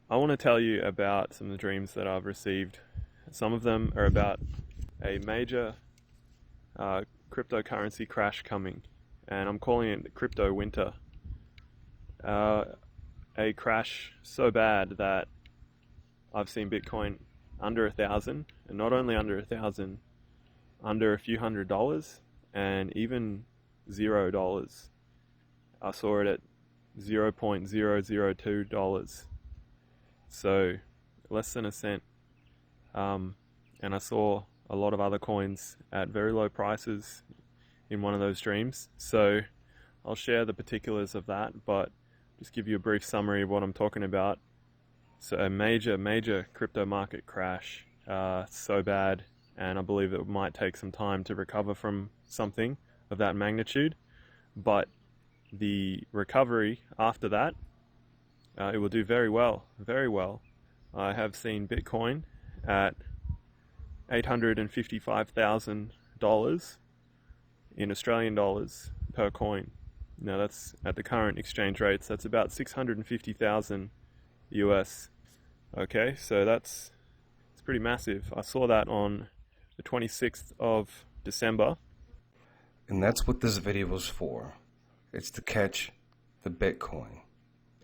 I want to tell you about some of the dreams that I've received. Some of them are about a major cryptocurrency crash coming, and I'm calling it the crypto winter. A crash so bad that I've seen Bitcoin under 1,000, and not only under 1,000, under a few $100s, and even $0. I saw it at $0.002, so less than a cent. And I saw a lot of other coins at very low prices in one of those dreams. So I'll share the particulars of that, but just give you a brief summary of what I'm talking about. So a major crypto market crash, so bad, and I believe it might take some time to recover from something of that magnitude. But the recovery after that, it will do very well, very well. I have seen Bitcoin at $855,000 in Australian dollars per coin. Now that's at the current exchange rates, that's about 650,000 US. Okay, so it's pretty massive. I saw that on the 26th of December. And that's what this video was for. It's to catch the Bitcoin.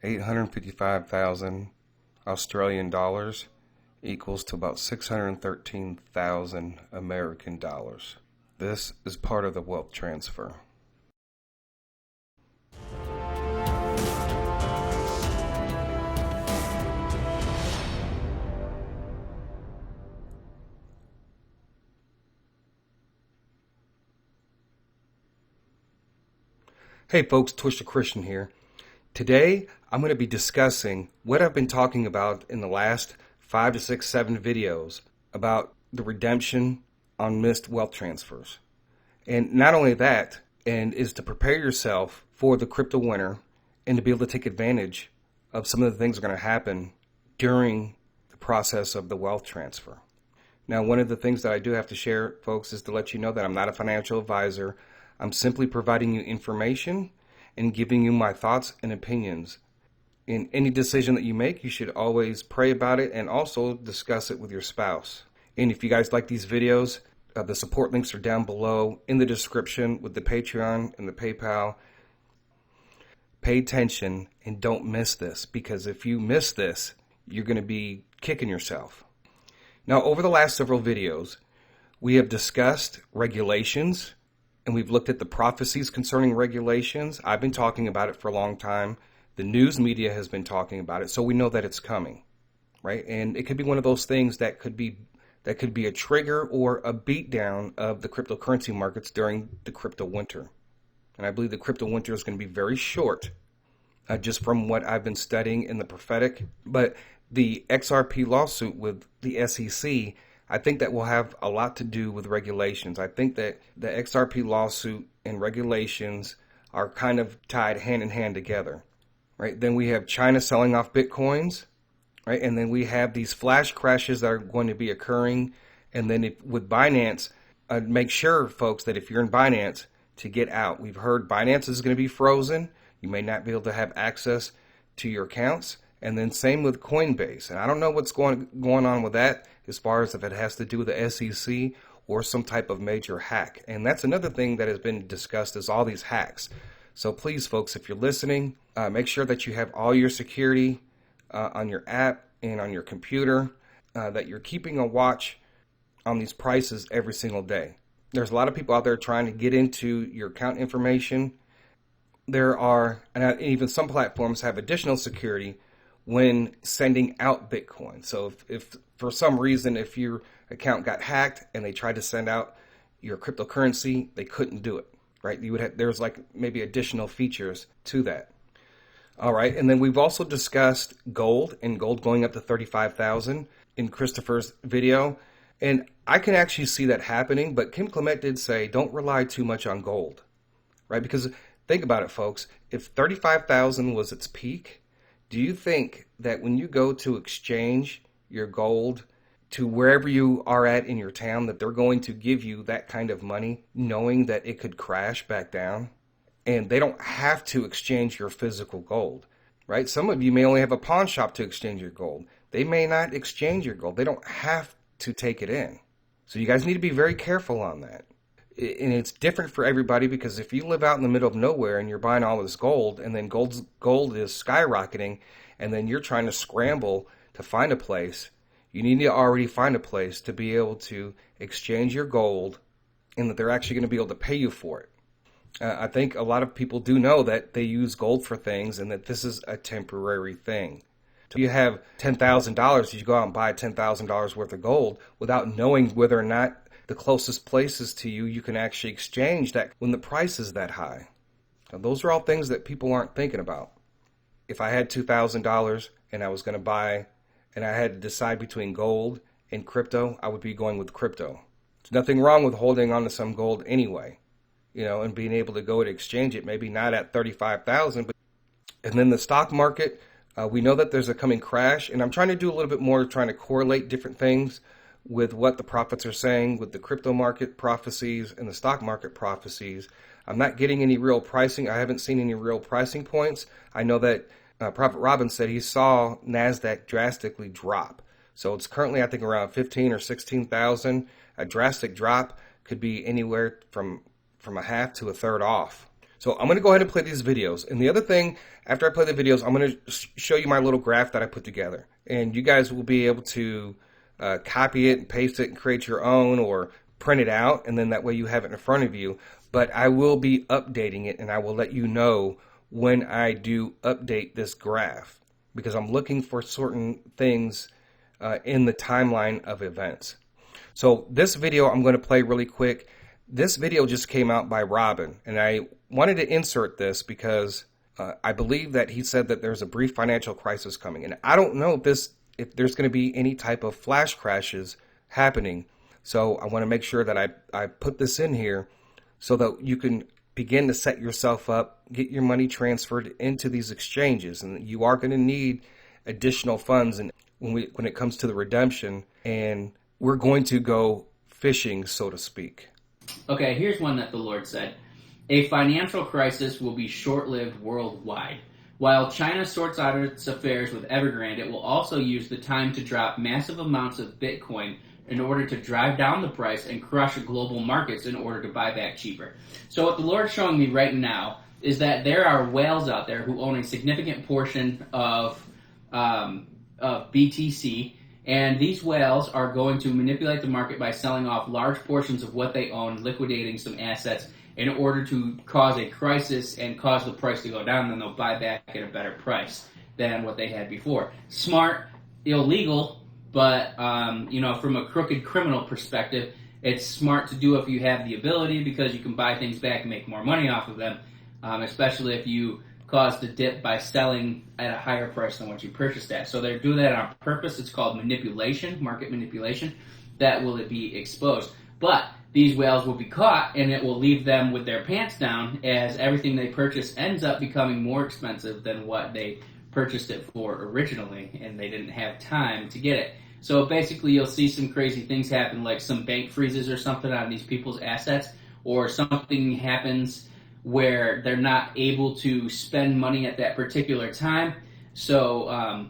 855,000 Australian dollars equals to about 613,000 American dollars. This is part of the wealth transfer. Hey folks, Twisted Christian here. Today, I'm going to be discussing what I've been talking about in the last 5 to 6, 7 videos about the redemption on missed wealth transfers. And not only that, and is to prepare yourself for the crypto winter and to be able to take advantage of some of the things that are going to happen during the process of the wealth transfer. Now, one of the things that I do have to share, folks, is to let you know that I'm not a financial advisor. I'm simply providing you information and giving you my thoughts and opinions. In any decision that you make, you should always pray about it and also discuss it with your spouse. And if you guys like these videos, the support links are down below in the description with the Patreon and the PayPal. Pay attention and don't miss this, because if you miss this, you're going to be kicking yourself. Now, over the last several videos, we have discussed regulations, and we've looked at the prophecies concerning regulations. I've been talking about it for a long time. The news media has been talking about it, so we know that it's coming, right? And it could be one of those things that could be a trigger or a beatdown of the cryptocurrency markets during the crypto winter. And I believe the crypto winter is going to be very short, just from what I've been studying in the prophetic. But the XRP lawsuit with the SEC, I think that will have a lot to do with regulations. I think that the XRP lawsuit and regulations are kind of tied hand in hand together, right? Then we have China selling off Bitcoins, right? And then we have these flash crashes that are going to be occurring. And then with Binance, make sure, folks, that if you're in Binance, to get out. We've heard Binance is going to be frozen. You may not be able to have access to your accounts. And then same with Coinbase. And I don't know what's going on with that, as far as if it has to do with the SEC or some type of major hack. And that's another thing that has been discussed, is all these hacks. So please, folks, if you're listening, make sure that you have all your security on your app and on your computer, that you're keeping a watch on these prices every single day. There's a lot of people out there trying to get into your account information. There are, and even some platforms have additional security when sending out Bitcoin. So if for some reason, if your account got hacked and they tried to send out your cryptocurrency, they couldn't do it, right? There's like maybe additional features to that. All right. And then we've also discussed gold, and gold going up to 35,000 in Christopher's video. And I can actually see that happening, but Kim Clement did say, don't rely too much on gold, right? Because think about it, folks. If 35,000 was its peak, do you think that when you go to exchange your gold to wherever you are at in your town, that they're going to give you that kind of money, knowing that it could crash back down? And they don't have to exchange your physical gold. right? Some of you may only have a pawn shop to exchange your gold. They may not exchange your gold. They don't have to take it in. So you guys need to be very careful on that. And it's different for everybody, because if you live out in the middle of nowhere and you're buying all this gold, and then gold is skyrocketing, and then you're trying to scramble to find a place, you need to already find a place to be able to exchange your gold, and that they're actually going to be able to pay you for it. I think a lot of people do know that they use gold for things, and that this is a temporary thing. So you have $10,000, you go out and buy $10,000 worth of gold without knowing whether or not the closest places to you can actually exchange that when the price is that high. Now, those are all things that people aren't thinking about. If I had $2,000 and I was going to buy, and I had to decide between gold and crypto, I would be going with crypto. There's nothing wrong with holding on to some gold anyway, and being able to go to exchange it, maybe not at 35,000, but and then the stock market, we know that there's a coming crash, and I'm trying to do a little bit more trying to correlate different things with what the prophets are saying with the crypto market prophecies and the stock market prophecies. I'm not getting any real pricing. I haven't seen any real pricing points. I know that Prophet Robin said he saw NASDAQ drastically drop. So it's currently, I think, around 15 or 16,000. A drastic drop could be anywhere from a half to a third off. So I'm going to go ahead and play these videos. And the other thing, after I play the videos, I'm going to show you my little graph that I put together. And you guys will be able to copy it and paste it and create your own, or print it out, and then that way you have it in front of you. But I will be updating it, and I will let you know when I do update this graph, because I'm looking for certain things in the timeline of events. So this video I'm going to play really quick. This video just came out by Robin, and I wanted to insert this because I believe that he said that there's a brief financial crisis coming, and I don't know if there's going to be any type of flash crashes happening. So I want to make sure that I put this in here so that you can begin to set yourself up, get your money transferred into these exchanges, and you are going to need additional funds and when it comes to the redemption, and we're going to go fishing, so to speak. Okay, here's one that the Lord said. A financial crisis will be short-lived worldwide. While China sorts out its affairs with Evergrande, it will also use the time to drop massive amounts of Bitcoin in order to drive down the price and crush global markets in order to buy back cheaper. So what the Lord's showing me right now is that there are whales out there who own a significant portion of BTC, and these whales are going to manipulate the market by selling off large portions of what they own, liquidating some assets in order to cause a crisis and cause the price to go down. Then they'll buy back at a better price than what they had before. Smart, illegal, but from a crooked criminal perspective, it's smart to do if you have the ability, because you can buy things back and make more money off of them, especially if you cause the dip by selling at a higher price than what you purchased at. So they're doing that on purpose. It's called manipulation, market manipulation. That will be exposed. But these whales will be caught, and it will leave them with their pants down, as everything they purchase ends up becoming more expensive than what they purchased it for originally, and they didn't have time to get it. So basically you'll see some crazy things happen, like some bank freezes or something on these people's assets, or something happens where they're not able to spend money at that particular time. So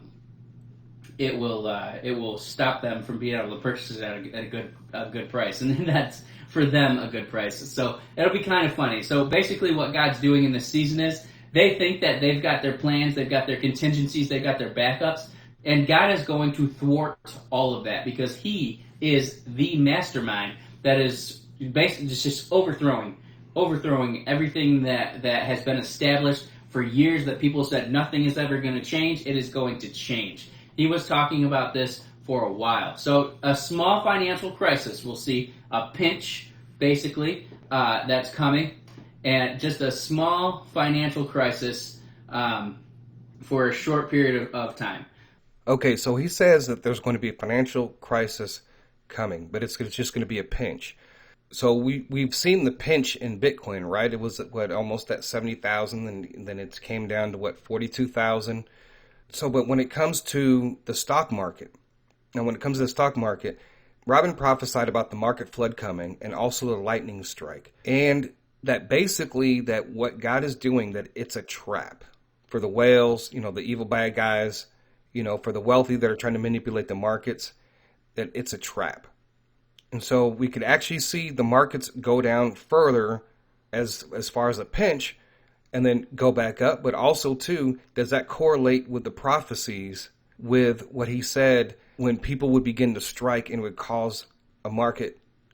it will stop them from being able to purchase it at a good price, and then that's for them a good price. So it'll be kind of funny. So basically what God's doing in this season is they think that they've got their plans, they've got their contingencies, they've got their backups, and God is going to thwart all of that, because He is the mastermind that is basically just overthrowing everything that has been established for years, that people said nothing is ever going to change. It is going to change. He was talking about this for a while. So a small financial crisis, we'll see a pinch, basically, that's coming, and just a small financial crisis for a short period of time. Okay, so he says that there's going to be a financial crisis coming, but it's just going to be a pinch. So we've seen the pinch in Bitcoin, right? It was almost at 70,000, and then it came down to 42,000. So, but when it comes to the stock market, Robin prophesied about the market flood coming, and also the lightning strike, and that basically that what God is doing, that it's a trap for the whales, the evil bad guys, for the wealthy that are trying to manipulate the markets, that it's a trap. And so we could actually see the markets go down further as far as a pinch and then go back up. But also, too, does that correlate with the prophecies with what he said when people would begin to strike and would cause a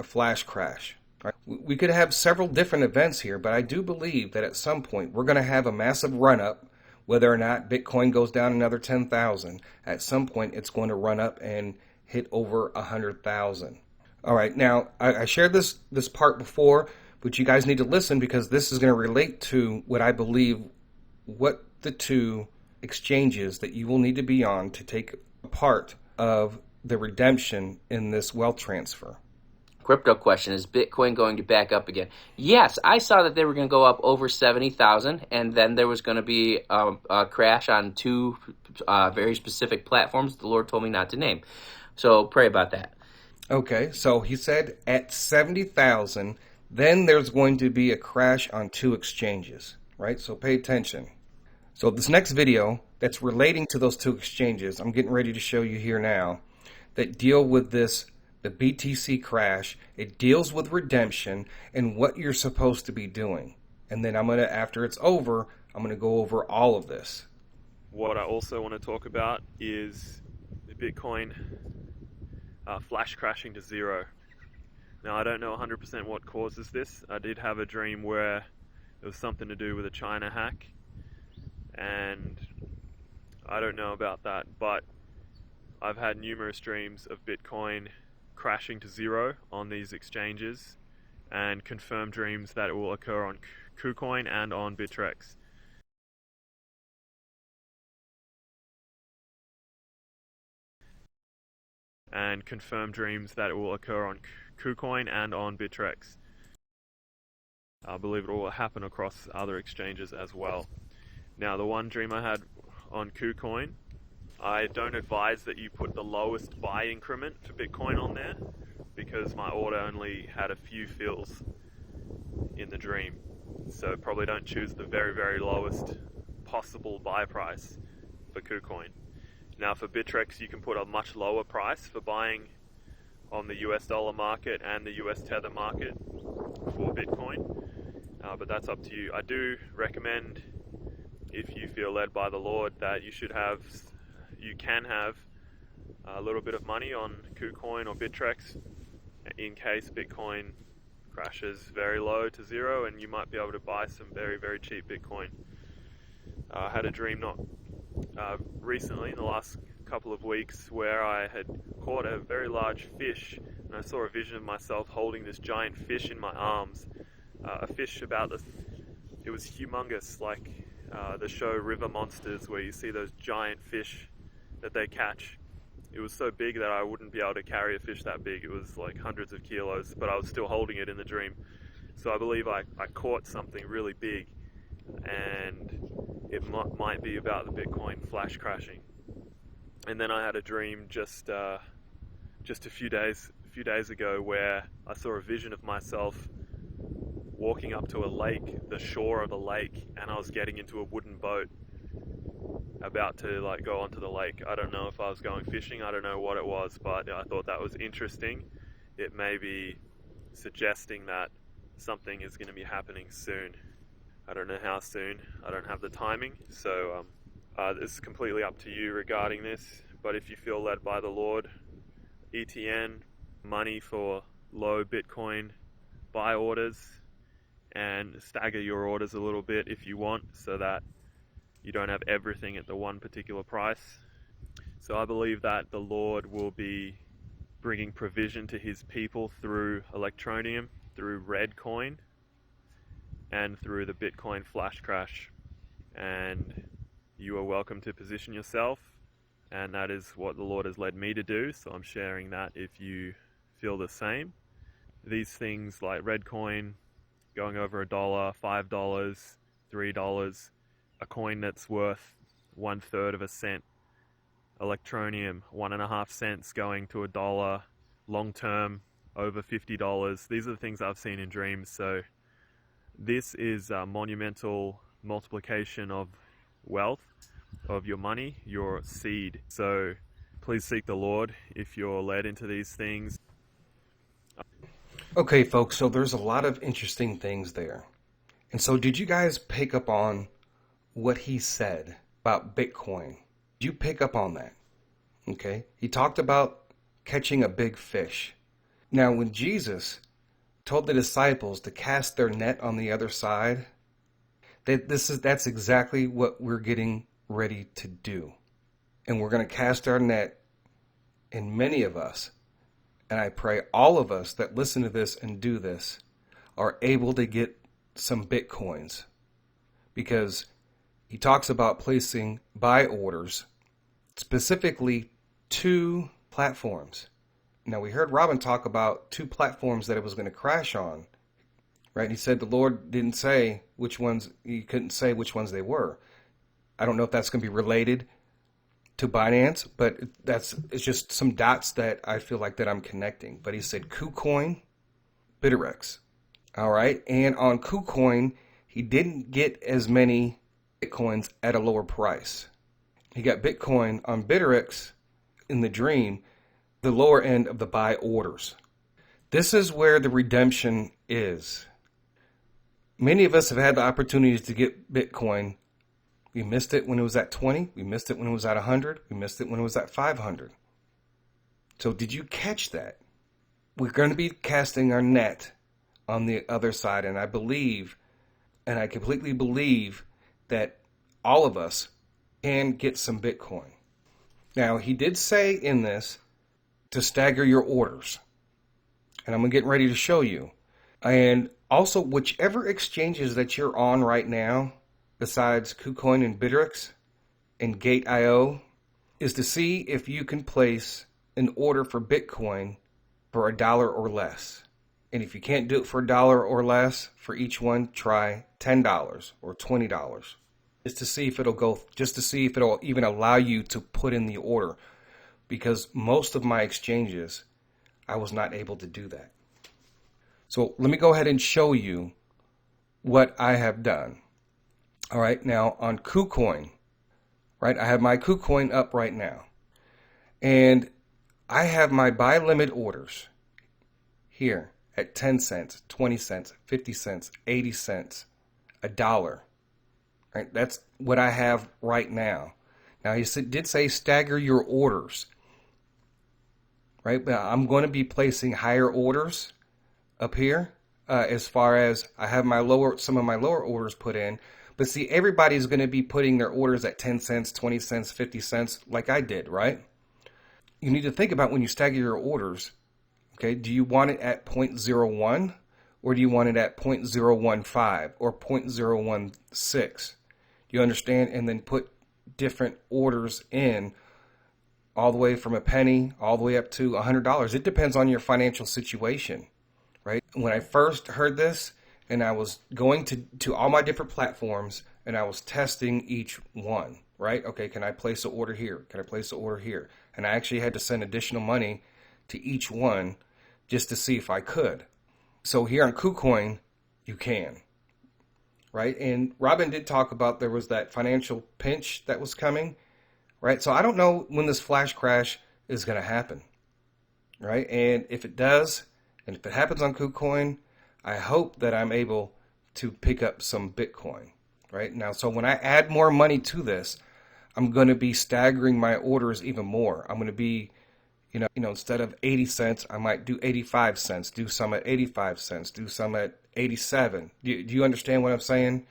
flash crash? Right? We could have several different events here, but I do believe that at some point we're going to have a massive run-up. Whether or not Bitcoin goes down another 10,000, at some point it's going to run up and hit over 100,000. All right, now I shared this part before, but you guys need to listen because this is going to relate to what I believe what the two exchanges that you will need to be on to take part of the redemption in this wealth transfer. Crypto question, is Bitcoin going to back up again? Yes, I saw that they were going to go up over 70,000, and then there was going to be a crash on two very specific platforms the Lord told me not to name. So pray about that. Okay, so he said at 70,000, then there's going to be a crash on two exchanges, right? So pay attention. So this next video that's relating to those two exchanges, I'm getting ready to show you here now, that deal with this, the BTC crash. It deals with redemption and what you're supposed to be doing. And then after it's over, I'm going to go over all of this. What I also want to talk about is the Bitcoin flash crashing to zero. Now, I don't know 100% what causes this. I did have a dream where it was something to do with a China hack, and I don't know about that, but I've had numerous dreams of Bitcoin crashing to zero on these exchanges, and confirmed dreams that it will occur on Kucoin and on Bittrex. And confirmed dreams that it will occur on Kucoin and on Bittrex. I believe it will happen across other exchanges as well. Now, the one dream I had on Kucoin, I don't advise that you put the lowest buy increment for Bitcoin on there, because my order only had a few fills in the dream. So probably don't choose the very, very lowest possible buy price for Kucoin. Now, for Bittrex, you can put a much lower price for buying on the US dollar market and the US Tether market for Bitcoin, but that's up to you. I do recommend, if you feel led by the Lord, that you can have a little bit of money on Kucoin or Bittrex in case Bitcoin crashes very low to zero, and you might be able to buy some very, very cheap Bitcoin. I had a dream not recently, in the last couple of weeks, where I had caught a very large fish, and I saw a vision of myself holding this giant fish in my arms. A fish it was humongous, like the show River Monsters, where you see those giant fish that they catch. It was so big that I wouldn't be able to carry a fish that big. It was like hundreds of kilos, but I was still holding it in the dream. So I believe I caught something really big, and it might be about the Bitcoin flash crashing. And then I had a dream just a few days ago, where I saw a vision of myself walking up to a lake, the shore of a lake, and I was getting into a wooden boat about to go onto the lake. I don't know if I was going fishing, I don't know what it was, but I thought that was interesting. It may be suggesting that something is going to be happening soon. I don't know how soon, I don't have the timing, so this is completely up to you regarding this. But if you feel led by the Lord, ETN, money for low Bitcoin buy orders, and stagger your orders a little bit if you want, so that you don't have everything at the one particular price. So I believe that the Lord will be bringing provision to his people through Electronium, through Red Coin, and through the Bitcoin flash crash. And you are welcome to position yourself, and that is what the Lord has led me to do, so I'm sharing that if you feel the same. These things like Red Coin going over $1, $5, $3, a coin that's worth 1/3 of a cent, Electronium 1.5 cents going to $1, long term over $50. These are the things I've seen in dreams. So this is a monumental multiplication of wealth, of your money, your seed. So please seek the Lord if you're led into these things. Okay, folks, so there's a lot of interesting things there. And so did you guys pick up on what he said about Bitcoin? Did you pick up on that? Okay. He talked about catching a big fish. Now, when Jesus told the disciples to cast their net on the other side, that's exactly what we're getting ready to do. And we're going to cast our net, and many of us, and I pray all of us that listen to this and do this, are able to get some Bitcoins. Because he talks about placing buy orders, specifically 2 platforms. Now, we heard Robin talk about 2 platforms that it was going to crash on, right? He said the Lord didn't say which ones, he couldn't say which ones they were. I don't know if that's going to be related to Binance, but it's just some dots that I feel like that I'm connecting. But he said Kucoin, Bittrex. All right. And on Kucoin, he didn't get as many Bitcoins at a lower price. He got Bitcoin on Bittrex in the dream, the lower end of the buy orders. This is where the redemption is. Many of us have had the opportunity to get Bitcoin. We missed it when it was at 20. We missed it when it was at 100. We missed it when it was at 500. So did you catch that? We're going to be casting our net on the other side. And I believe, and I completely believe, that all of us can get some Bitcoin. Now, he did say in this to stagger your orders. And I'm getting ready to show you. And also, whichever exchanges that you're on right now, besides Kucoin and Bittrex and Gate.io, is to see if you can place an order for Bitcoin for $1 or less. And if you can't do it for $1 or less for each one, try $10 or $20. Just to see if it'll even allow you to put in the order. Because most of my exchanges, I was not able to do that. So let me go ahead and show you what I have done. All right, now on Kucoin, right, I have my Kucoin up right now. And I have my buy limit orders here at 10 cents, 20 cents, 50 cents, 80 cents, $1. Right, that's what I have right now. Now, he did say stagger your orders. Right, but I'm going to be placing higher orders up here as far as I have some of my lower orders put in. But see, everybody's going to be putting their orders at 10 cents, 20 cents, 50 cents, like I did, right? You need to think about when you stagger your orders, okay, do you want it at 0.01 or do you want it at 0.015 or 0.016? Do you understand? And then put different orders in all the way from a penny all the way up to $100. It depends on your financial situation, right? When I first heard this, and I was going to all my different platforms, and I was testing each one, right? Okay, can I place an order here? Can I place an order here? And I actually had to send additional money to each one just to see if I could. So here on Kucoin, you can, right? And Robin did talk about there was that financial pinch that was coming, right? So I don't know when this flash crash is going to happen, right? And if it does, and if it happens on Kucoin, I hope that I'm able to pick up some Bitcoin, right? Now, so when I add more money to this, I'm going to be staggering my orders even more. I'm going to be, instead of 80 cents, I might do 85 cents, do some at 85 cents, do some at 87. Do you understand what I'm saying?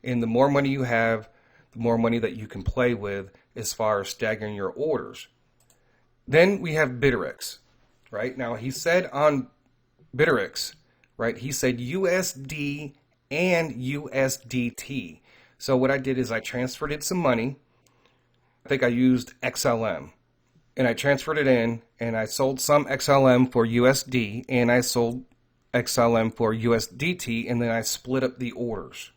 And the more money you have, the more money that you can play with as far as staggering your orders. Then we have Bittrex, right? Now, he said on Bittrex, right, he said USD and USDT. So what I did is I transferred in some money. I think I used XLM. And I transferred it in, and I sold some XLM for USD, and I sold XLM for USDT, and then I split up the orders.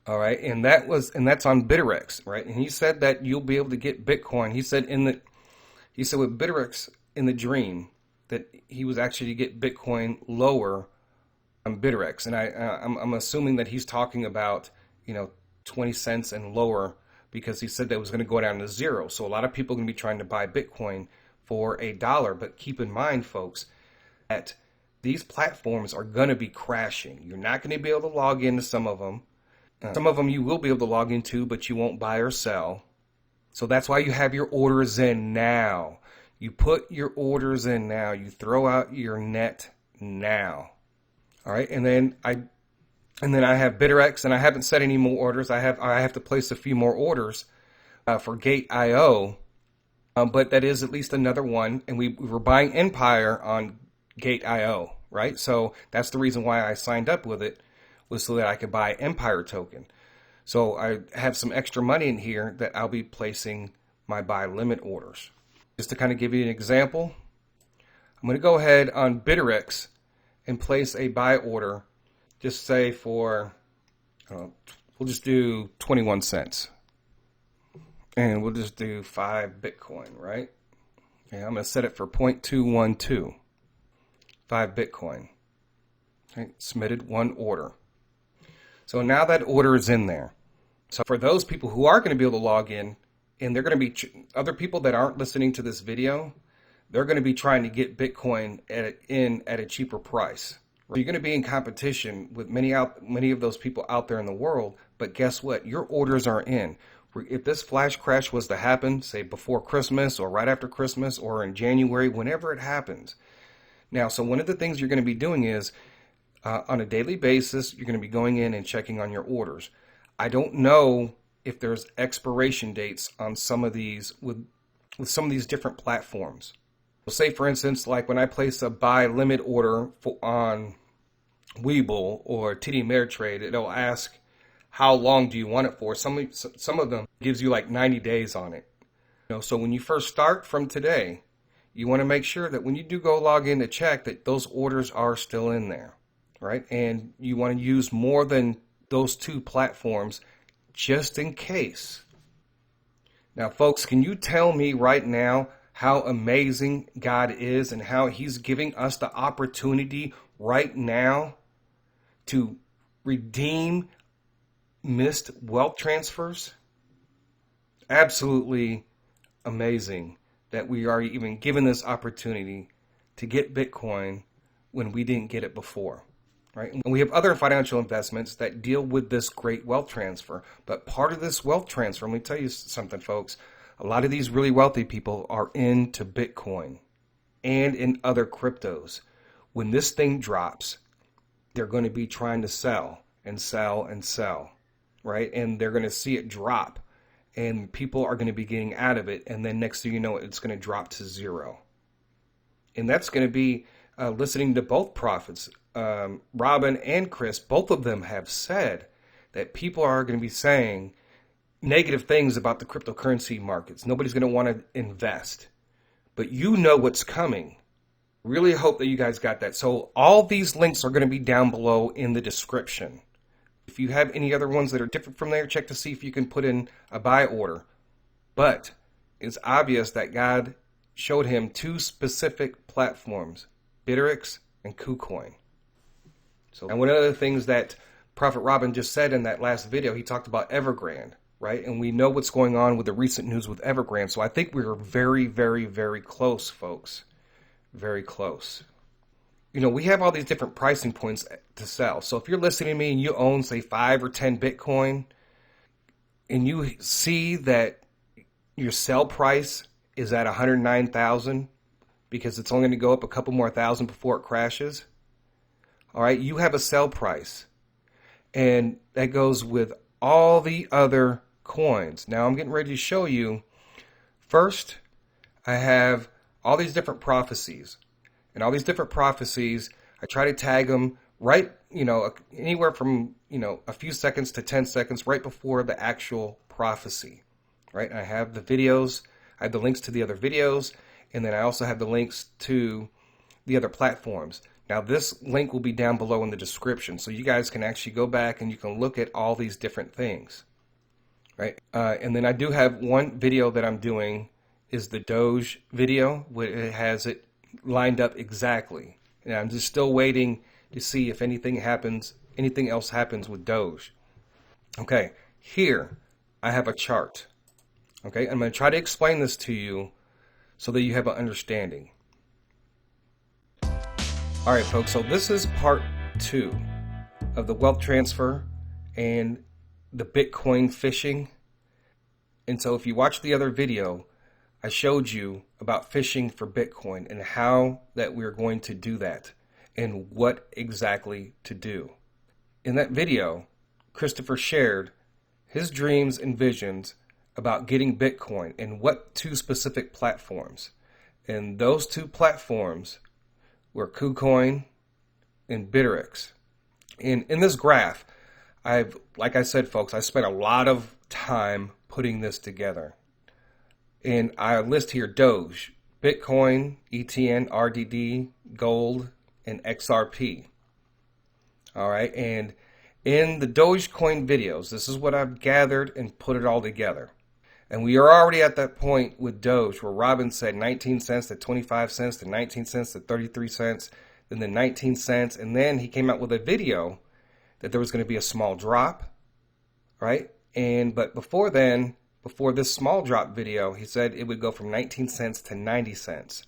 All right, and that's on Bittrex, right? And he said that you'll be able to get Bitcoin. He said with Bittrex in the dream that he was actually to get Bitcoin lower on Bittrex, and I'm assuming that he's talking about 20 cents and lower because he said that it was going to go down to zero. So a lot of people are going to be trying to buy Bitcoin for $1. But keep in mind, folks, that these platforms are going to be crashing. You're not going to be able to log into some of them. Some of them you will be able to log into, but you won't buy or sell. So that's why you have your orders in now. You put your orders in now. You throw out your net now. All right, and then I have BitterX, and I haven't set any more orders. I have to place a few more orders for Gate.io, but that is at least another one. And we were buying Empire on Gate.io, right? So that's the reason why I signed up with it, was so that I could buy Empire token. So I have some extra money in here that I'll be placing my buy limit orders. Just to kind of give you an example, I'm going to go ahead on BitterX and place a buy order, just say for, we'll just do 21 cents. And we'll just do 5 Bitcoin, right? Okay, I'm going to set it for 0.212. 5 Bitcoin. Okay, submitted one order. So now that order is in there. So for those people who are going to be able to log in, and they're going to be other people that aren't listening to this video, they're going to be trying to get Bitcoin at a cheaper price. You're going to be in competition with many of those people out there in the world. But guess what? Your orders are in. If this flash crash was to happen, say before Christmas or right after Christmas or in January, whenever it happens. Now, so one of the things you're going to be doing is, on a daily basis, you're going to be going in and checking on your orders. I don't know if there's expiration dates on some of these with some of these different platforms. So say, for instance, like when I place a buy limit order on Webull or TD Ameritrade, it'll ask how long do you want it for. Some of them gives you like 90 days on it. So when you first start from today, you want to make sure that when you do go log in to check that those orders are still in there, right? And you want to use more than those 2 platforms just in case. Now, folks, can you tell me right now how amazing God is and how He's giving us the opportunity right now to redeem missed wealth transfers? Absolutely amazing that we are even given this opportunity to get Bitcoin when we didn't get it before, right? And we have other financial investments that deal with this great wealth transfer. But part of this wealth transfer, let me tell you something, folks, a lot of these really wealthy people are into Bitcoin and in other cryptos. When this thing drops, they're going to be trying to sell and sell and sell, right? And they're going to see it drop. And people are going to be getting out of it. And then next thing you know, it's going to drop to zero. And that's going to be listening to both prophets, Robin and Chris. Both of them have said that people are going to be saying negative things about the cryptocurrency markets. Nobody's going to want to invest. But you know what's coming. Really hope that you guys got that. So all these links are going to be down below in the description. If you have any other ones that are different from there, check to see if you can put in a buy order. But it's obvious that God showed him 2 specific platforms, BitterX and Kucoin. So, and one of the things that Prophet Robin just said in that last video, he talked about Evergrande, right? And we know what's going on with the recent news with Evergrande. So I think we're very, very, very close, folks. Very close. We have all these different pricing points to sell. So if you're listening to me and you own, say, 5 or 10 Bitcoin, and you see that your sell price is at 109,000 because it's only going to go up a couple more thousand before it crashes, all right, you have a sell price. And that goes with all the other coins. Now I'm getting ready to show you. First, I have all these different prophecies. And all these different prophecies, I try to tag them right, anywhere from, a few seconds to 10 seconds right before the actual prophecy, right? And I have the videos, I have the links to the other videos, and then I also have the links to the other platforms. Now, this link will be down below in the description, so you guys can actually go back and you can look at all these different things, right? And then I do have one video that I'm doing is the Doge video, where it has it lined up exactly. And I'm just still waiting to see if anything else happens with Doge. Okay, Here, I have a chart. Okay, I'm going to try to explain this to you so that you have an understanding. All right, folks, so this is part 2 of the wealth transfer and the Bitcoin phishing. And so if you watched the other video, I showed you about phishing for Bitcoin and how that we're going to do that and what exactly to do. In that video, Christopher shared his dreams and visions about getting Bitcoin and what 2 specific platforms. And those 2 platforms were Kucoin and Bittrex. And in this graph, like I said, folks, I spent a lot of time putting this together. And I list here Doge, Bitcoin, ETN, RDD, Gold, and XRP. All right, and in the Dogecoin videos, this is what I've gathered and put it all together. And we are already at that point with Doge where Robin said 19 cents to 25 cents to 19 cents to 33 cents, then the 19 cents, and then he came out with a video that there was going to be a small drop, right? But before then, before this small drop video, he said it would go from 19 cents to 90 cents.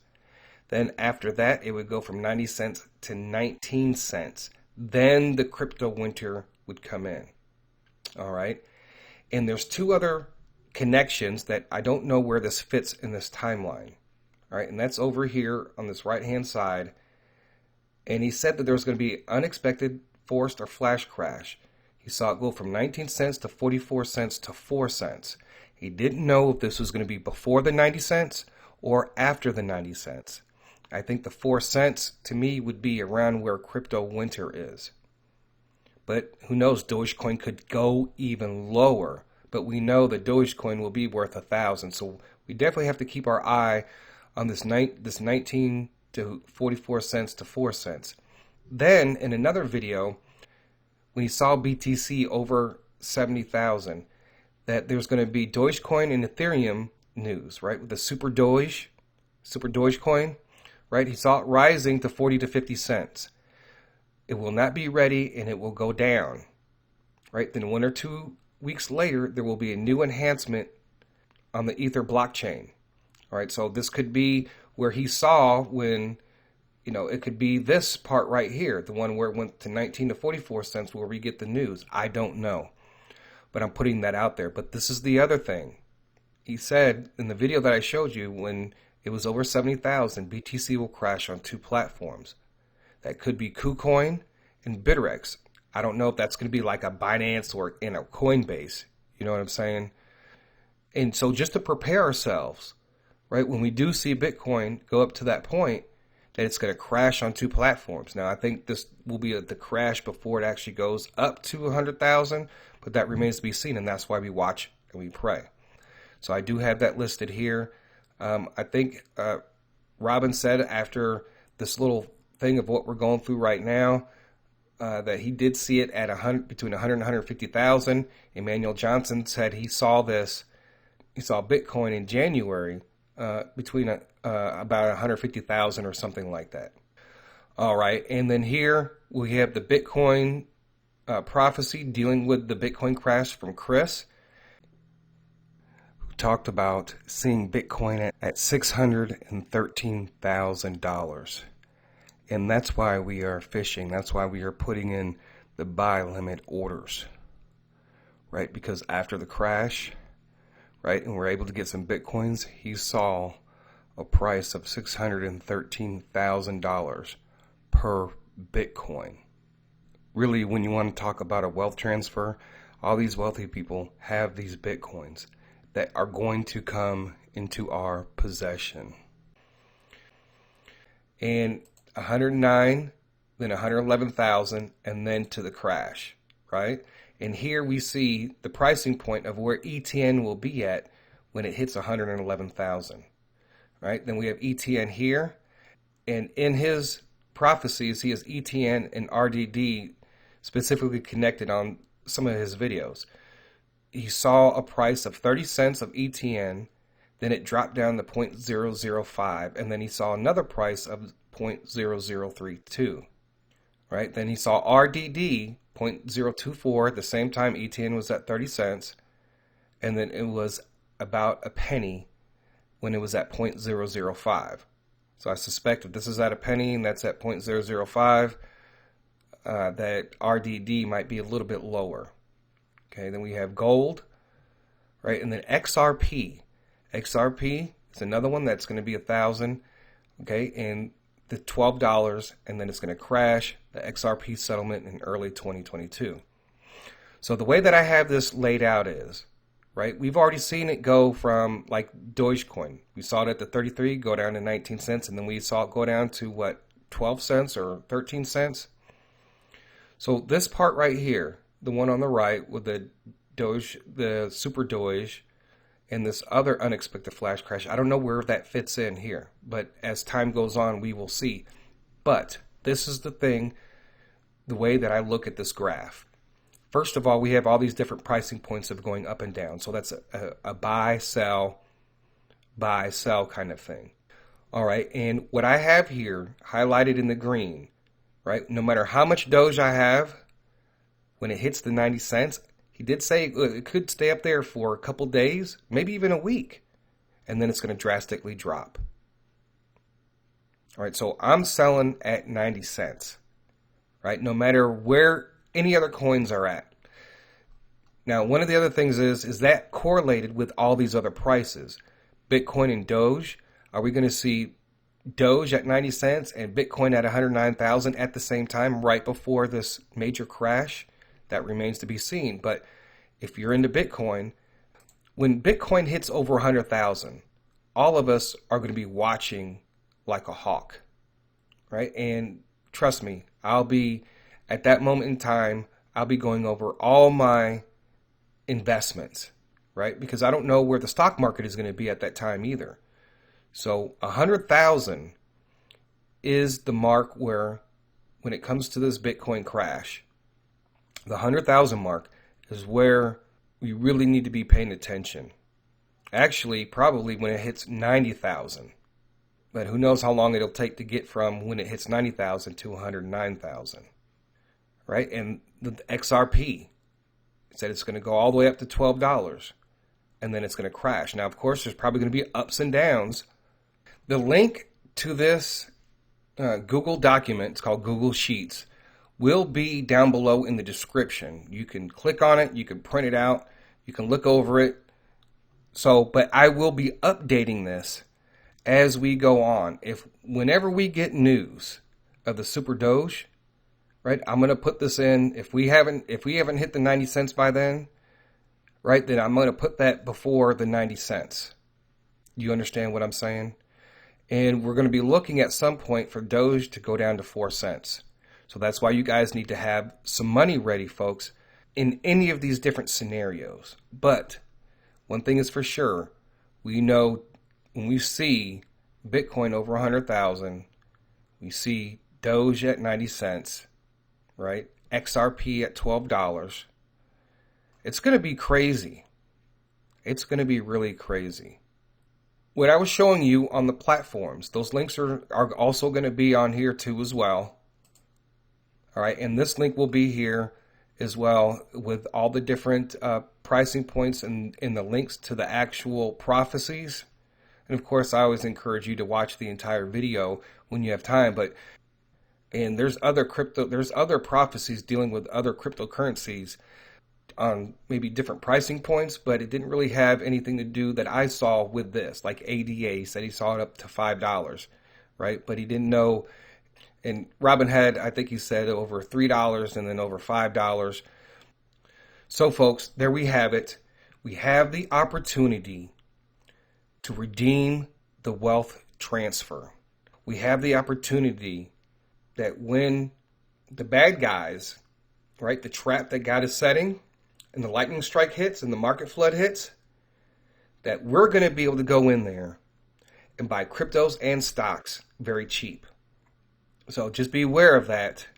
Then after that, it would go from 90 cents to 19 cents. Then the crypto winter would come in. All right. And there's 2 other connections that I don't know where this fits in this timeline. All right. And that's over here on this right-hand side. And he said that there was going to be unexpected forced or flash crash. He saw it go from 19 cents to 44 cents to 4 cents. He didn't know if this was going to be before the 90 cents or after the 90 cents. I think the 4 cents to me would be around where crypto winter is. But who knows, Dogecoin could go even lower. But we know that Dogecoin will be worth 1,000. So we definitely have to keep our eye on this 19 to 44 cents to 4 cents. Then in another video, when he saw BTC over 70,000, that there's going to be Dogecoin and Ethereum news, right? With the Super Dogecoin, right? He saw it rising to 40 to 50 cents. It will not be ready and it will go down, right? Then 1 or 2 weeks later, there will be a new enhancement on the Ether blockchain. All right, so this could be where he saw when, it could be this part right here, the one where it went to 19 to 44 cents where we get the news. I don't know, but I'm putting that out there. But this is the other thing. He said in the video that I showed you, when it was over 70,000, BTC will crash on 2 platforms. That could be Kucoin and Bittrex. I don't know if that's going to be like a Binance or in a Coinbase. You know what I'm saying? And so just to prepare ourselves, right, when we do see Bitcoin go up to that point, that it's going to crash on 2 platforms. Now, I think this will be the crash before it actually goes up to 100,000, but that remains to be seen, and that's why we watch and we pray. So I do have that listed here. I think Robin said after this little thing of what we're going through right now, that he did see it at between 100 and 150,000. Emmanuel Johnson said he saw Bitcoin in January between about 150,000 or something like that. All right, and then here we have the Bitcoin prophecy dealing with the Bitcoin crash from Chris, who talked about seeing Bitcoin at $613,000. And that's why we are fishing. That's why we are putting in the buy limit orders, right? Because after the crash, right, and we're able to get some Bitcoins, he saw a price of $613,000 per Bitcoin. Really, when you want to talk about a wealth transfer, all these wealthy people have these Bitcoins that are going to come into our possession. And 109, then 111,000, and then to the crash, right? And here we see the pricing point of where ETN will be at when it hits 111,000, right? Then we have ETN here, and in his prophecies, he has ETN and RDD specifically connected on some of his videos. He saw a price of 30 cents of ETN, then it dropped down to 0.005, and then he saw another price of 0.0032, right? Then he saw RDD 0.024 at the same time ETN was at 30 cents. And then it was about a penny when it was at 0.005. So I suspect if this is at a penny and that's at 0.005, that RDD might be a little bit lower. Okay, then we have gold, right? And then XRP. XRP is another one that's going to be 1,000, okay, and the $12, and then it's going to crash the XRP settlement in early 2022. So the way that I have this laid out is, right, we've already seen it go from like Dogecoin. We saw it at the 33 go down to 19 cents, and then we saw it go down to what, 12 cents or 13 cents? So this part right here, the one on the right with the Doge, the Super Doge, and this other unexpected flash crash, I don't know where that fits in here, but as time goes on, we will see. But this is the thing, the way that I look at this graph. First of all, we have all these different pricing points of going up and down. So that's a buy, sell kind of thing. All right, and what I have here highlighted in the green, right, no matter how much Doge I have, when it hits the 90 cents, he did say it could stay up there for a couple days, maybe even a week, and then it's going to drastically drop. All right, so I'm selling at 90 cents, right, no matter where any other coins are at. Now, one of the other things is that correlated with all these other prices. Bitcoin and Doge, are we going to see Doge at 90 cents and Bitcoin at 109,000 at the same time right before this major crash? That remains to be seen. But if you're into Bitcoin, when Bitcoin hits over 100,000, all of us are going to be watching like a hawk, right? And trust me, I'll be, at that moment in time, I'll be going over all my investments, right? Because I don't know where the stock market is going to be at that time either. So 100,000 is the mark where, when it comes to this Bitcoin crash, the 100,000 mark is where we really need to be paying attention. Actually, probably when it hits 90,000. But who knows how long it'll take to get from when it hits 90,000 to 109,000. Right? And the XRP said it's going to go all the way up to $12. And then it's going to crash. Now, of course, there's probably going to be ups and downs. The link to this Google document, it's called Google Sheets, will be down below in the description. You can click on it, you can print it out, you can look over it. So, but I will be updating this as we go on. Whenever we get news of the Super Doge, right, I'm going to put this in. If we haven't hit the 90 cents by then, right, then I'm going to put that before the 90 cents. You understand what I'm saying? And we're going to be looking at some point for Doge to go down to 4 cents. So that's why you guys need to have some money ready, folks, in any of these different scenarios. But one thing is for sure, we know when we see Bitcoin over 100,000, we see Doge at 90 cents, right? XRP at $12. It's going to be crazy. It's going to be really crazy. What I was showing you on the platforms, those links are also going to be on here too as well. All right, and this link will be here as well with all the different pricing points and the links to the actual prophecies. And of course, I always encourage you to watch the entire video when you have time. And there's other prophecies dealing with other cryptocurrencies on maybe different pricing points, but it didn't really have anything to do that I saw with this. Like ADA said he saw it up to $5, right? But he didn't know. And Robin had, I think he said over $3 and then over $5. So folks, there we have it. We have the opportunity to redeem the wealth transfer. We have the opportunity that when the bad guys, right, the trap that God is setting and the lightning strike hits and the market flood hits, that we're going to be able to go in there and buy cryptos and stocks very cheap. So just be aware of that.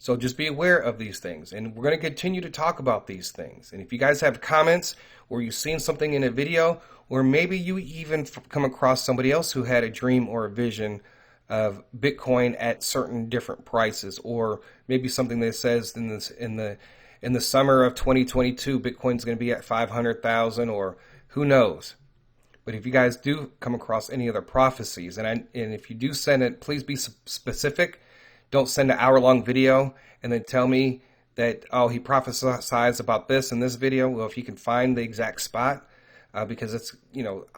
So just be aware of these things. And we're going to continue to talk about these things. And if you guys have comments or you've seen something in a video, or maybe you even come across somebody else who had a dream or a vision of Bitcoin at certain different prices, or maybe something that says in the summer of 2022 Bitcoin's going to be at 500,000, or who knows. But if you guys do come across any other prophecies, and if you do send it, please be specific. Don't send an hour-long video and then tell me that, oh, he prophesied about this in this video. Well, if you can find the exact spot, because it's,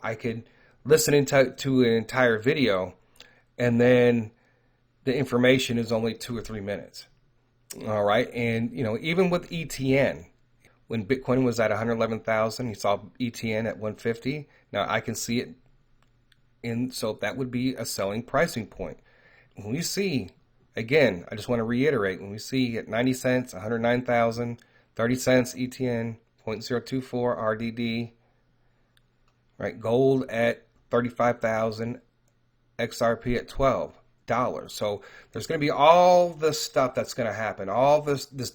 I could listen to an entire video, and then the information is only 2 or 3 minutes. All right. And, even with ETN, when Bitcoin was at 111,000, you saw ETN at 150. Now I can see it. And so that would be a selling pricing point. When we see, again, I just want to reiterate, when we see at 90 cents, 109,000, 30 cents ETN, 0.024 RDD, right? Gold at 35,000, XRP at $12. So there's going to be all this stuff that's going to happen. All this, there's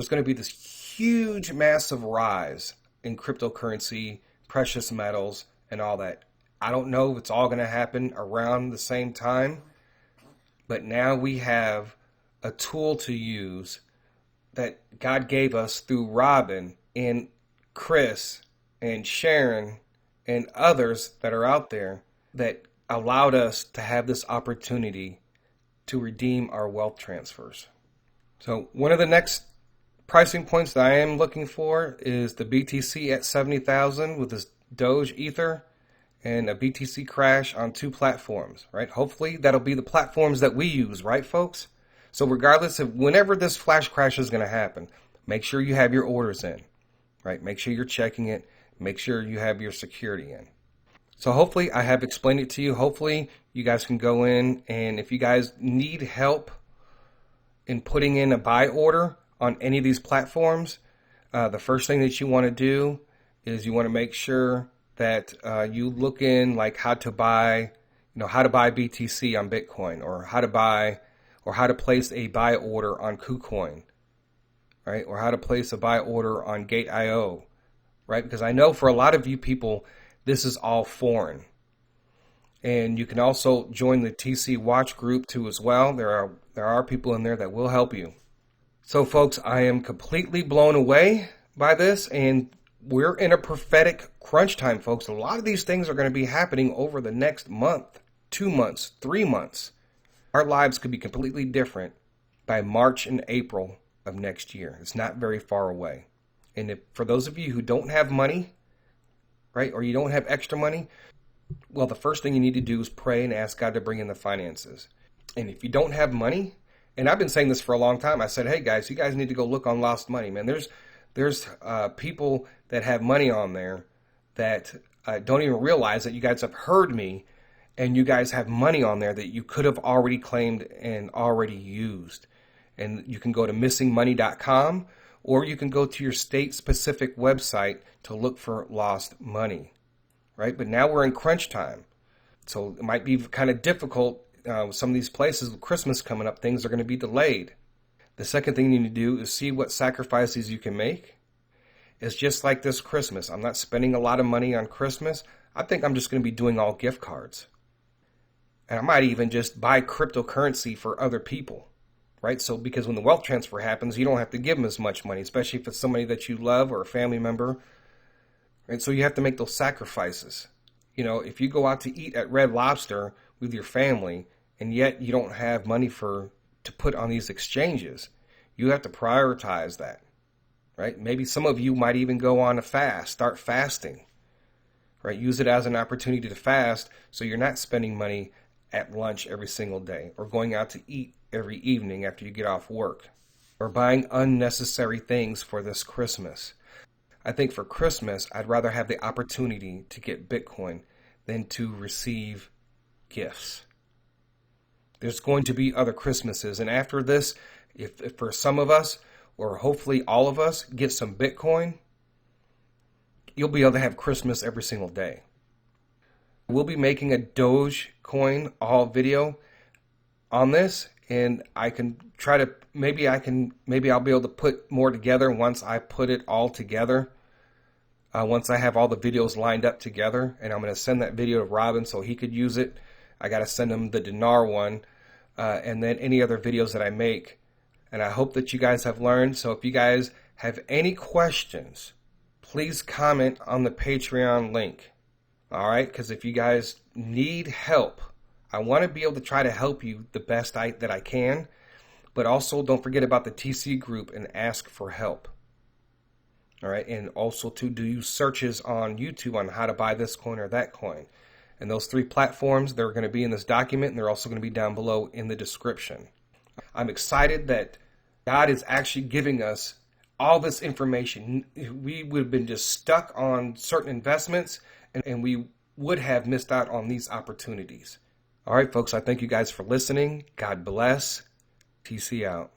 going to be this huge, massive rise in cryptocurrency, precious metals, and all that. I don't know if it's all going to happen around the same time, but now we have a tool to use that God gave us through Robin and Chris and Sharon and others that are out there that allowed us to have this opportunity to redeem our wealth transfers. So one of the next pricing points that I am looking for is the BTC at 70,000 with this Doge Ether and a BTC crash on 2 platforms, right? Hopefully that'll be the platforms that we use, right, folks? So regardless of whenever this flash crash is going to happen, make sure you have your orders in, right? Make sure you're checking it. Make sure you have your security in. So hopefully I have explained it to you. Hopefully you guys can go in, and if you guys need help in putting in a buy order on any of these platforms, the first thing that you want to do is you want to make sure that you look in like how to buy BTC on Bitcoin, or how to place a buy order on Kucoin, right? Or how to place a buy order on Gate.io, right? Because I know for a lot of you people, this is all foreign. And you can also join the TC Watch group too as well. There are people in there that will help you. So folks, I am completely blown away by this, and we're in a prophetic crunch time, folks. A lot of these things are going to be happening over the next month, 2 months, 3 months. Our lives could be completely different by March and April of next year. It's not very far away. And for those of you who don't have money, right, or you don't have extra money, well, the first thing you need to do is pray and ask God to bring in the finances. And if you don't have money, and I've been saying this for a long time, I said, hey guys, you guys need to go look on Lost Money, man. There's people that have money on there that don't even realize that you guys have heard me, and you guys have money on there that you could have already claimed and already used. And you can go to missingmoney.com, or you can go to your state-specific website to look for lost money, right? But now we're in crunch time, so it might be kind of difficult. Some of these places with Christmas coming up, things are going to be delayed. The second thing you need to do is see what sacrifices you can make. It's just like this Christmas. I'm not spending a lot of money on Christmas. I think I'm just going to be doing all gift cards. And I might even just buy cryptocurrency for other people, right? So because when the wealth transfer happens, you don't have to give them as much money, especially if it's somebody that you love or a family member. Right? So you have to make those sacrifices. If you go out to eat at Red Lobster with your family, and yet you don't have money to put on these exchanges, you have to prioritize that, right? Maybe some of you might even go on a fast, start fasting, right? Use it as an opportunity to fast, so you're not spending money at lunch every single day, or going out to eat every evening after you get off work, or buying unnecessary things for this Christmas. I think for Christmas, I'd rather have the opportunity to get Bitcoin than to receive gifts. There's going to be other Christmases, and after this, if for some of us, or hopefully all of us, get some Bitcoin, you'll be able to have Christmas every single day. We'll be making a Dogecoin all video on this, and I can try to, maybe I'll be able to put more together once I put it all together. Once I have all the videos lined up together, and I'm going to send that video to Robin so he could use it I got to send them the dinar one, and then any other videos that I make. And I hope that you guys have learned. So if you guys have any questions, please comment on the Patreon link. All right? Because if you guys need help, I want to be able to try to help you the best that I can. But also don't forget about the TC group and ask for help. All right? And also to do searches on YouTube on how to buy this coin or that coin. And those 3 platforms, they're going to be in this document, and they're also going to be down below in the description. I'm excited that God is actually giving us all this information. We would have been just stuck on certain investments, and we would have missed out on these opportunities. All right, folks, I thank you guys for listening. God bless. TC out.